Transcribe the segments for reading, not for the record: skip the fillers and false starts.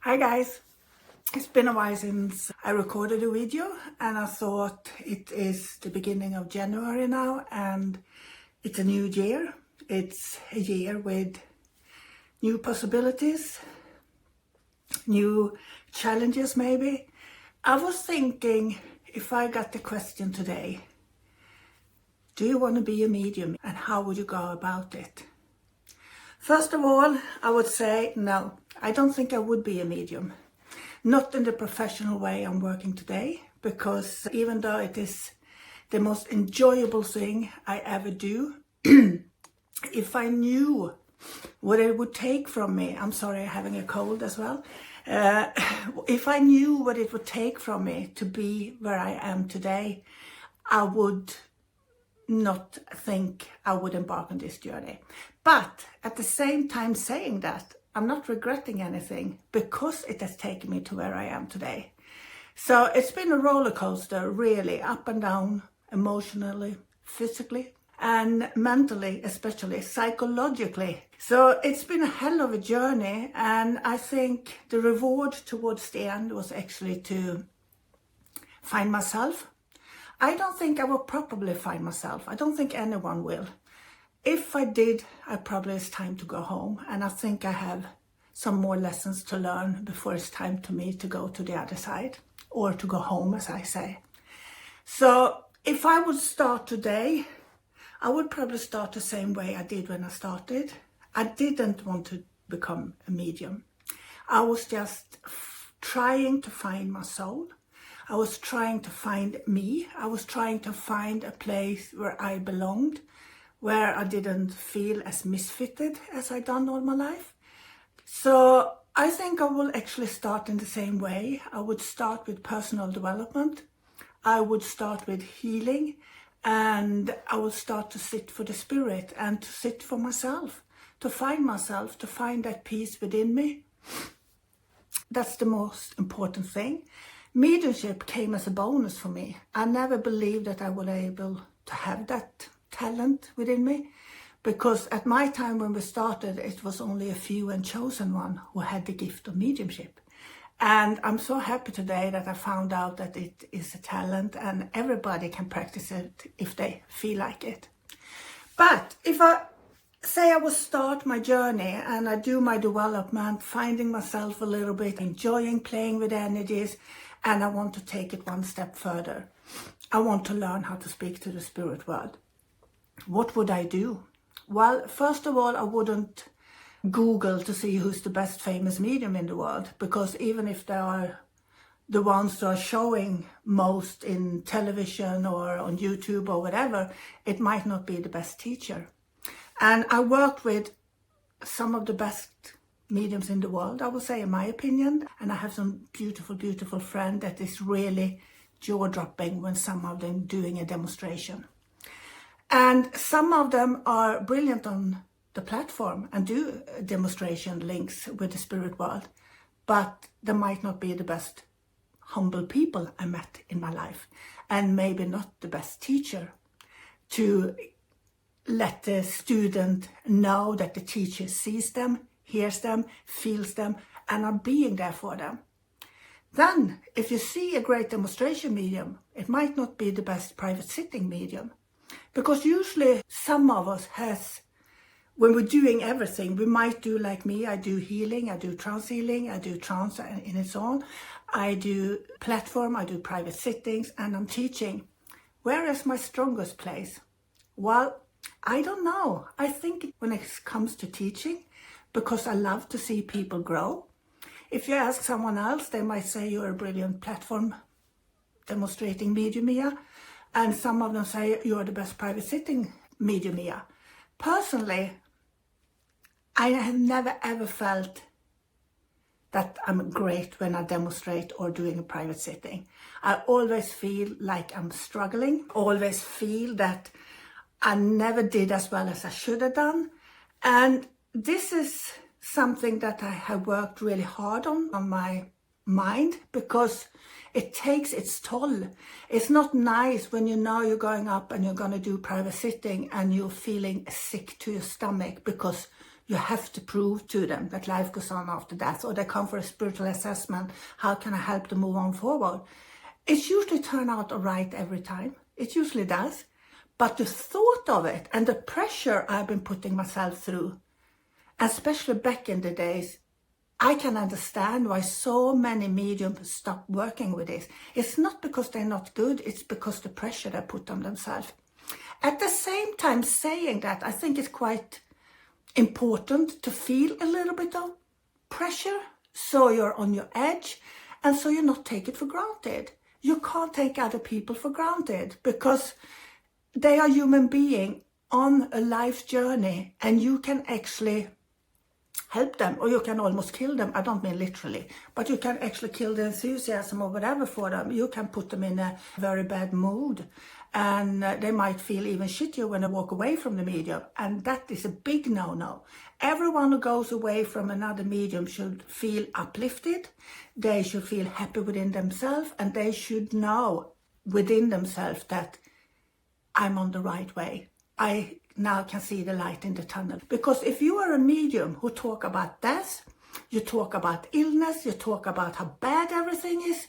Hi guys, it's been a while since I recorded a video and I thought it is the beginning of January now and it's a new year. It's a year with new possibilities, new challenges maybe. I was thinking if I got the question today, do you want to be a medium and how would you go about it? First of all, I would say no, I don't think I would be a medium. Not in the professional way I'm working today, because even though it is the most enjoyable thing I ever do, if I knew what it would take from me, I'm sorry, I'm having a cold as well. If I knew what it would take from me to be where I am today, I would not think I would embark on this journey. But at the same time saying that, I'm not regretting anything because it has taken me to where I am today. So it's been a roller coaster, really, up and down, emotionally, physically, and mentally, especially psychologically. So it's been a hell of a journey, and I think the reward towards the end was actually to find myself. I don't think I will probably find myself. I don't think anyone will. If I did, it's time to go home. And I think I have some more lessons to learn before it's time to me to go to the other side, or to go home, as I say. So if I would start today, I would probably start the same way I did when I started. I didn't want to become a medium. I was just trying to find my soul. I was trying to find me. I was trying to find a place where I belonged, where I didn't feel as misfitted as I'd done all my life. So I think I will actually start in the same way. I would start with personal development. I would start with healing, and I would start to sit for the spirit and to sit for myself, to find that peace within me. That's the most important thing. Mediumship came as a bonus for me. I never believed that I would be able to have that talent within me, because at my time when we started, it was only a few and chosen one who had the gift of mediumship. And I'm so happy today that I found out that it is a talent and everybody can practice it if they feel like it. But if I say I will start my journey and I do my development, finding myself a little bit, enjoying playing with energies, and I want to take it one step further. I want to learn how to speak to the spirit world. What would I do? Well, first of all, I wouldn't Google to see who's the best famous medium in the world, because even if they are the ones that are showing most in television or on YouTube or whatever, it might not be the best teacher. And I worked with some of the best mediums in the world, I would say, in my opinion. And I have some beautiful, beautiful friends that is really jaw-dropping when some of them doing a demonstration. And some of them are brilliant on the platform and do demonstration links with the spirit world, but they might not be the best humble people I met in my life, and maybe not the best teacher to let the student know that the teacher sees them, hears them, feels them, and are being there for them. Then, if you see a great demonstration medium, it might not be the best private sitting medium. Because usually some of us has, when we're doing everything, we might do like me, I do healing, I do trance healing, I do trance in its own, I do platform, I do private sittings, and I'm teaching. Where is my strongest place? Well, I don't know. I think when it comes to teaching, because I love to see people grow. If you ask someone else, they might say you're a brilliant platform demonstrating medium, Mia. And some of them say you're the best private sitting medium, Mia. Personally, I have never ever felt that I'm great when I demonstrate or doing a private sitting. I always feel like I'm struggling, always feel that I never did as well as I should have done. And this is something that I have worked really hard on my mind, because it takes its toll. It's not nice when you know you're going up and you're going to do private sitting and you're feeling sick to your stomach because you have to prove to them that life goes on after death, or they come for a spiritual assessment. How can I help them move on forward? It's usually turn out all right every time. It usually does. But the thought of it and the pressure I've been putting myself through, especially back in the days, I can understand why so many mediums stop working with this. It's not because they're not good, it's because the pressure they put on themselves. At the same time, saying that, I think it's quite important to feel a little bit of pressure, so you're on your edge, and so you not take it for granted. You can't take other people for granted, because they are human beings on a life journey, and you can actually help them, or you can almost kill them. I don't mean literally, but you can actually kill the enthusiasm or whatever for them. You can put them in a very bad mood, and they might feel even shittier when they walk away from the medium, and that is a big no-no. Everyone who goes away from another medium should feel uplifted. They should feel happy within themselves, and they should know within themselves that I'm on the right way. I now can see the light in the tunnel. Because if you are a medium who talk about death, you talk about illness, you talk about how bad everything is,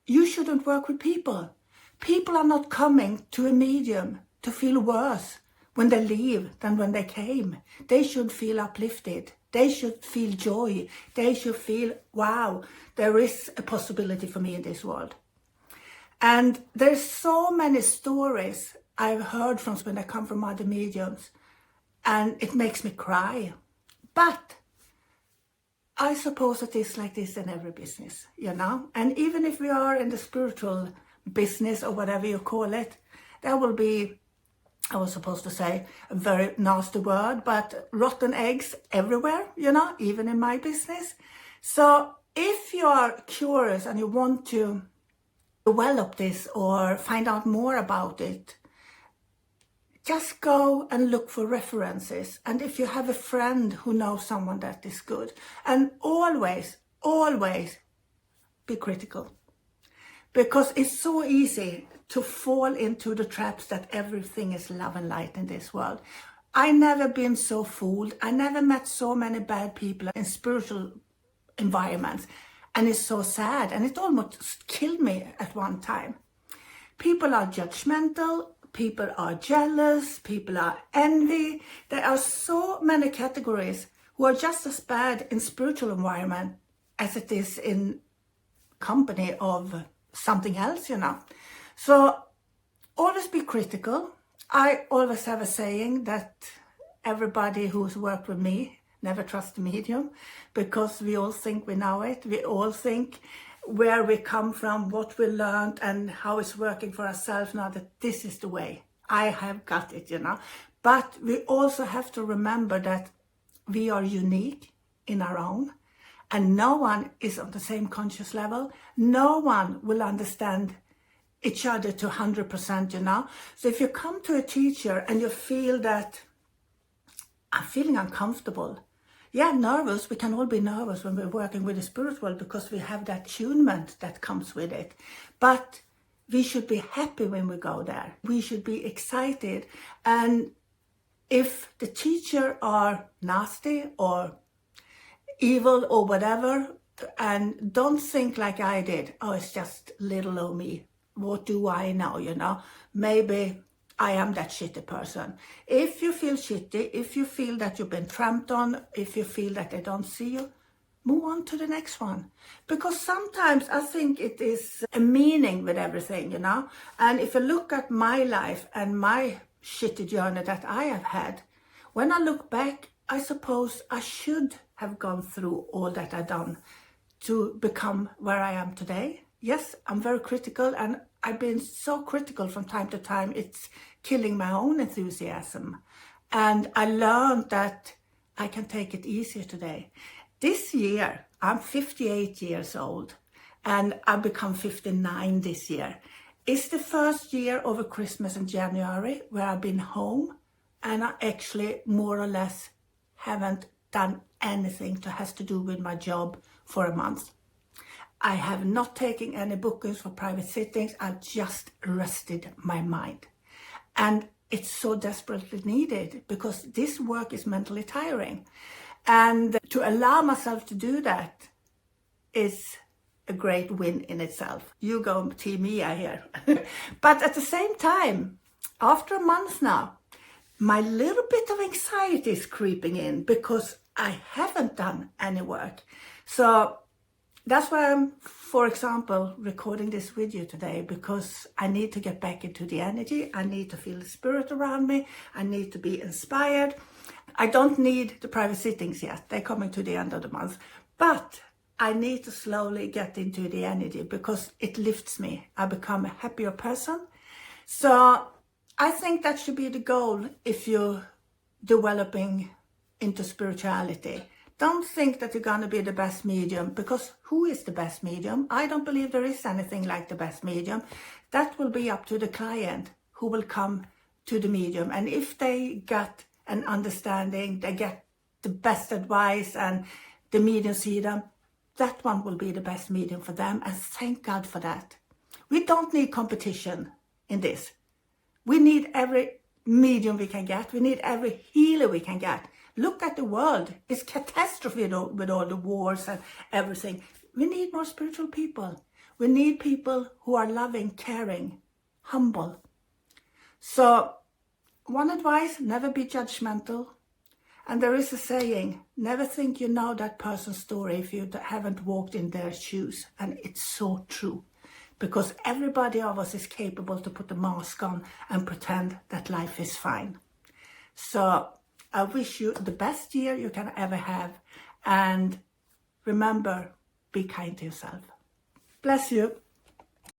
you shouldn't work with people. People are not coming to a medium to feel worse when they leave than when they came. They should feel uplifted. They should feel joy. They should feel, wow, there is a possibility for me in this world. And there's so many stories I've heard from when I come from other mediums, and it makes me cry. But I suppose it is like this in every business, you know? And even if we are in the spiritual business, or whatever you call it, there will be, I was supposed to say a very nasty word, but rotten eggs everywhere, you know, even in my business. So if you are curious and you want to develop this or find out more about it, just go and look for references. And if you have a friend who knows someone that is good, and always be critical. Because it's so easy to fall into the traps that everything is love and light in this world. I never been so fooled. I never met so many bad people in spiritual environments. And it's so sad. And it almost killed me at one time. People are judgmental. People are jealous, people are envy. There are so many categories who are just as bad in spiritual environment as it is in company of something else, you know. So always be critical. I always have a saying that everybody who's worked with me never trust a medium, because we all think we know it. We all think where we come from, what we learned, and how it's working for ourselves now, that this is the way. I have got it, you know. But we also have to remember that we are unique in our own, and no one is on the same conscious level. No one will understand each other to 100%, you know. So if you come to a teacher and you feel that I'm feeling uncomfortable, yeah, nervous. We can all be nervous when we're working with the spirit world, because we have that attunement that comes with it. But we should be happy when we go there. We should be excited. And if the teacher are nasty or evil or whatever, and don't think like I did, oh, it's just little old me. What do I know, you know? Maybe I am that shitty person. If you feel shitty, if you feel that you've been tramped on, if you feel that they don't see you, move on to the next one. Because sometimes I think it is a meaning with everything, you know. And if you look at my life and my shitty journey that I have had, when I look back, I suppose I should have gone through all that I've done to become where I am today. Yes, I'm very critical, and I've been so critical from time to time, it's killing my own enthusiasm. And I learned that I can take it easier today. This year, I'm 58 years old, and I've become 59 this year. It's the first year over Christmas in January where I've been home, and I actually more or less haven't done anything that has to do with my job for a month. I have not taken any bookings for private sittings. I've just rested my mind. And it's so desperately needed, because this work is mentally tiring. And to allow myself to do that is a great win in itself. You go Team Mia here. But at the same time, after a month now, my little bit of anxiety is creeping in because I haven't done any work. So that's why I'm, for example, recording this video today, because I need to get back into the energy. I need to feel the spirit around me. I need to be inspired. I don't need the private sittings yet. They're coming to the end of the month. But I need to slowly get into the energy because it lifts me. I become a happier person. So I think that should be the goal if you're developing into spirituality. Don't think that you're going to be the best medium, because who is the best medium? I don't believe there is anything like the best medium. That will be up to the client who will come to the medium. And if they get an understanding, they get the best advice and the medium see them, that one will be the best medium for them. And thank God for that. We don't need competition in this. We need every medium we can get. We need every healer we can get. Look at the world. It's catastrophe with all the wars and everything. We need more spiritual people. We need people who are loving, caring, humble. So one advice, never be judgmental. And there is a saying, never think you know that person's story if you haven't walked in their shoes. And it's so true. Because everybody of us is capable to put a mask on and pretend that life is fine. So I wish you the best year you can ever have. And remember, be kind to yourself. Bless you.